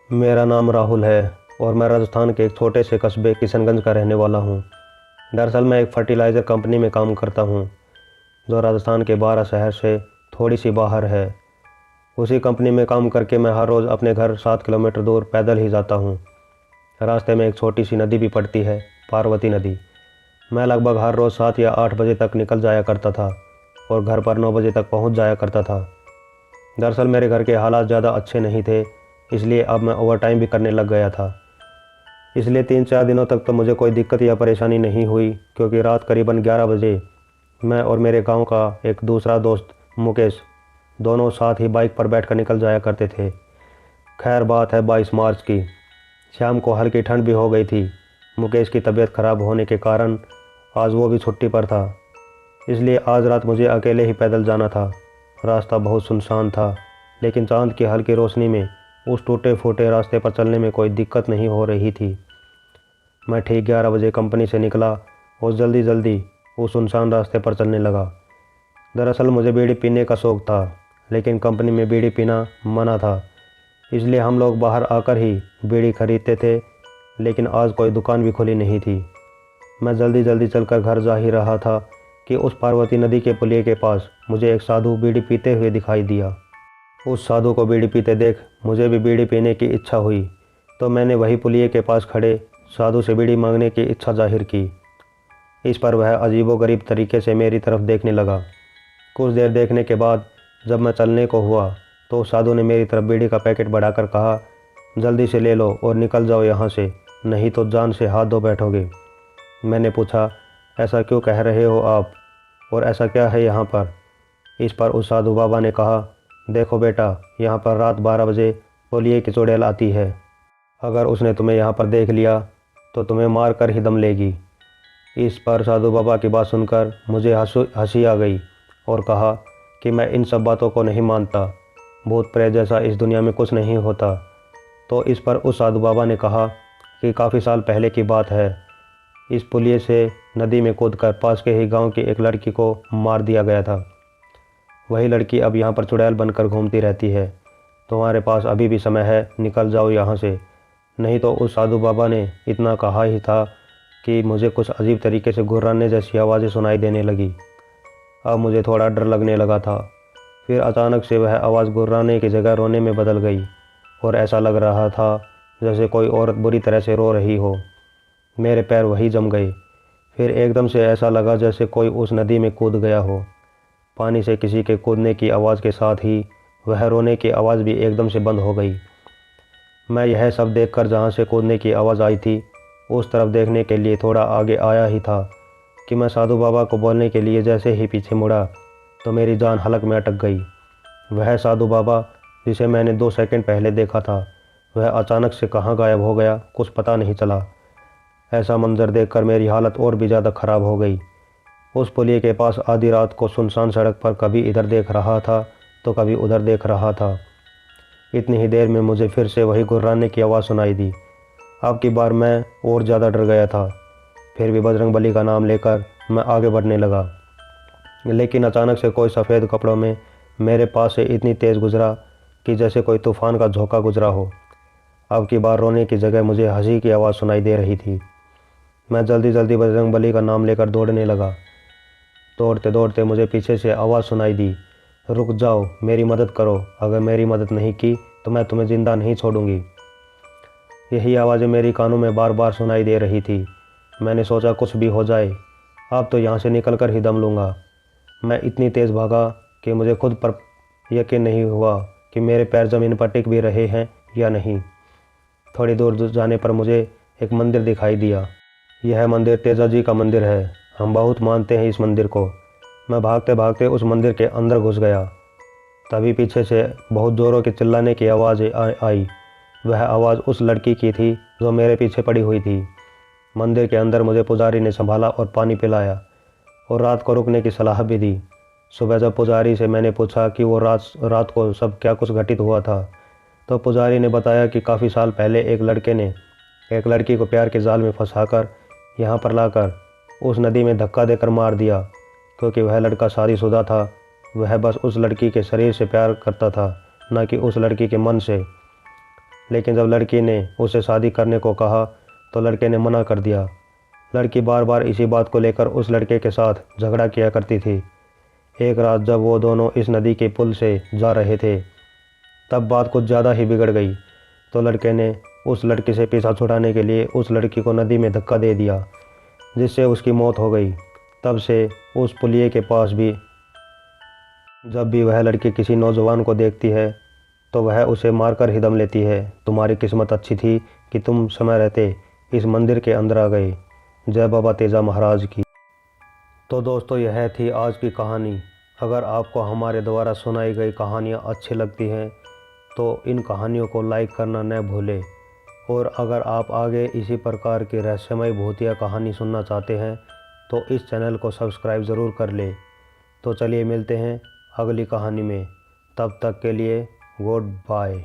मेरा नाम राहुल है और मैं राजस्थान के एक छोटे से कस्बे किशनगंज का रहने वाला हूँ। दरअसल मैं एक फर्टिलाइज़र कंपनी में काम करता हूँ जो राजस्थान के 12 शहर से थोड़ी सी बाहर है। उसी कंपनी में काम करके मैं हर रोज़ अपने घर 7 किलोमीटर दूर पैदल ही जाता हूँ। रास्ते में एक छोटी सी नदी भी पड़ती है, पार्वती नदी। मैं लगभग हर रोज़ 7 या 8 बजे तक निकल जाया करता था और घर पर 9 बजे तक पहुँच जाया करता था। दरअसल मेरे घर के हालात ज़्यादा अच्छे नहीं थे, इसलिए अब मैं ओवर टाइम भी करने लग गया था। इसलिए 3-4 दिनों तक तो मुझे कोई दिक्कत या परेशानी नहीं हुई, क्योंकि रात करीबन 11 बजे मैं और मेरे गांव का एक दूसरा दोस्त मुकेश दोनों साथ ही बाइक पर बैठकर निकल जाया करते थे। खैर, बात है 22 मार्च की। शाम को हल्की ठंड भी हो गई थी। मुकेश की तबीयत खराब होने के कारण आज वो भी छुट्टी पर था, इसलिए आज रात मुझे अकेले ही पैदल जाना था। रास्ता बहुत सुनसान था, लेकिन चांद की हल्की रोशनी में उस टूटे फूटे रास्ते पर चलने में कोई दिक्कत नहीं हो रही थी। मैं ठीक 11 बजे कंपनी से निकला और जल्दी जल्दी उस सुनसान रास्ते पर चलने लगा। दरअसल मुझे बीड़ी पीने का शौक़ था, लेकिन कंपनी में बीड़ी पीना मना था, इसलिए हम लोग बाहर आकर ही बीड़ी खरीदते थे, लेकिन आज कोई दुकान भी खुली नहीं थी। मैं जल्दी जल्दी चलकर घर जा ही रहा था कि उस पार्वती नदी के पुलिये के पास मुझे एक साधु बीड़ी पीते हुए दिखाई दिया। उस साधु को बीड़ी पीते देख मुझे भी बीड़ी पीने की इच्छा हुई, तो मैंने वही पुलिये के पास खड़े साधु से बीड़ी मांगने की इच्छा जाहिर की। इस पर वह अजीबोगरीब तरीके से मेरी तरफ देखने लगा। कुछ देर देखने के बाद जब मैं चलने को हुआ तो साधु ने मेरी तरफ बीड़ी का पैकेट बढ़ाकर कहा, जल्दी से ले लो और निकल जाओ यहाँ से, नहीं तो जान से हाथ धो बैठोगे। मैंने पूछा, ऐसा क्यों कह रहे हो आप, और ऐसा क्या है यहाँ पर? इस पर उस साधु बाबा ने कहा, देखो बेटा, यहाँ पर रात 12 बजे पुलिये की चुड़ैल आती है। अगर उसने तुम्हें यहाँ पर देख लिया तो तुम्हें मार कर ही दम लेगी। इस पर साधु बाबा की बात सुनकर मुझे हंसी आ गई और कहा कि मैं इन सब बातों को नहीं मानता, भूत प्रेत जैसा इस दुनिया में कुछ नहीं होता। तो इस पर उस साधु बाबा ने कहा कि काफ़ी साल पहले की बात है, इस पुलिये से नदी में कूदकर पास के ही गांव की एक लड़की को मार दिया गया था। वही लड़की अब यहाँ पर चुड़ैल बनकर घूमती रहती है। तुम्हारे पास अभी भी समय है, निकल जाओ यहाँ से, नहीं तो उस साधु बाबा ने इतना कहा ही था कि मुझे कुछ अजीब तरीके से गुर्राने जैसी आवाज़ें सुनाई देने लगी। अब मुझे थोड़ा डर लगने लगा था। फिर अचानक से वह आवाज़ गुर्राने की जगह रोने में बदल गई और ऐसा लग रहा था जैसे कोई औरत बुरी तरह से रो रही हो। मेरे पैर वहीं जम गए। फिर एकदम से ऐसा लगा जैसे कोई उस नदी में कूद गया हो। पानी से किसी के कूदने की आवाज़ के साथ ही वह रोने की आवाज़ भी एकदम से बंद हो गई। मैं यह सब देखकर जहाँ से कूदने की आवाज़ आई थी उस तरफ देखने के लिए थोड़ा आगे आया ही था कि मैं साधु बाबा को बोलने के लिए जैसे ही पीछे मुड़ा तो मेरी जान हलक में अटक गई। वह साधु बाबा जिसे मैंने 2 सेकंड पहले देखा था, वह अचानक से कहाँ गायब हो गया, कुछ पता नहीं चला। ऐसा मंजर देखकर मेरी हालत और भी ज़्यादा ख़राब हो गई। उस पुलिये के पास आधी रात को सुनसान सड़क पर कभी इधर देख रहा था तो कभी उधर देख रहा था। इतनी ही देर में मुझे फिर से वही गुर्राने की आवाज़ सुनाई दी। अब की बार मैं और ज़्यादा डर गया था। फिर भी बजरंगबली का नाम लेकर मैं आगे बढ़ने लगा, लेकिन अचानक से कोई सफ़ेद कपड़ों में मेरे पास से इतनी तेज़ गुजरा कि जैसे कोई तूफ़ान का झोंका गुजरा हो। अब की बार रोने की जगह मुझे हंसी की आवाज़ सुनाई दे रही थी। मैं जल्दी जल्दी बजरंगबली का नाम लेकर दौड़ने लगा। दौड़ते दौड़ते मुझे पीछे से आवाज़ सुनाई दी, रुक जाओ, मेरी मदद करो, अगर मेरी मदद नहीं की तो मैं तुम्हें ज़िंदा नहीं छोड़ूंगी। यही आवाज़ें मेरी कानों में बार बार सुनाई दे रही थी। मैंने सोचा कुछ भी हो जाए, अब तो यहाँ से निकल कर ही दम लूँगा। मैं इतनी तेज़ भागा कि मुझे खुद पर यकीन नहीं हुआ कि मेरे पैर ज़मीन पर टिक भी रहे हैं या नहीं। थोड़ी दूर जाने पर मुझे एक मंदिर दिखाई दिया। यह मंदिर तेजा जी का मंदिर है, हम बहुत मानते हैं इस मंदिर को। मैं भागते भागते उस मंदिर के अंदर घुस गया। तभी पीछे से बहुत ज़ोरों की चिल्लाने की आवाज़ आई। वह आवाज़ उस लड़की की थी जो मेरे पीछे पड़ी हुई थी। मंदिर के अंदर मुझे पुजारी ने संभाला और पानी पिलाया और रात को रुकने की सलाह भी दी। सुबह जब पुजारी से मैंने पूछा कि वो रात को सब क्या कुछ घटित हुआ था, तो पुजारी ने बताया कि काफ़ी साल पहले एक लड़के ने एक लड़की को प्यार के जाल में फंसाकर यहाँ पर लाकर उस नदी में धक्का देकर मार दिया, क्योंकि वह लड़का शादीशुदा था। वह बस उस लड़की के शरीर से प्यार करता था, न कि उस लड़की के मन से। लेकिन जब लड़की ने उसे शादी करने को कहा तो लड़के ने मना कर दिया। लड़की बार बार इसी बात को लेकर उस लड़के के साथ झगड़ा किया करती थी। एक रात जब वो दोनों इस नदी के पुल से जा रहे थे तब बात कुछ ज़्यादा ही बिगड़ गई। तो लड़के ने उस लड़की से पीछा छुड़ाने के लिए उस लड़की को नदी में धक्का दे दिया, जिससे उसकी मौत हो गई। तब से उस पुलिये के पास भी जब भी वह लड़की किसी नौजवान को देखती है तो वह उसे मारकर ही दम लेती है। तुम्हारी किस्मत अच्छी थी कि तुम समय रहते इस मंदिर के अंदर आ गए। जय बाबा तेजा महाराज की। तो दोस्तों, यह थी आज की कहानी। अगर आपको हमारे द्वारा सुनाई गई कहानियाँ अच्छी लगती हैं तो इन कहानियों को लाइक करना न भूलें। और अगर आप आगे इसी प्रकार की रहस्यमय भूतिया कहानी सुनना चाहते हैं तो इस चैनल को सब्सक्राइब ज़रूर कर लें। तो चलिए मिलते हैं अगली कहानी में। तब तक के लिए गुड बाय।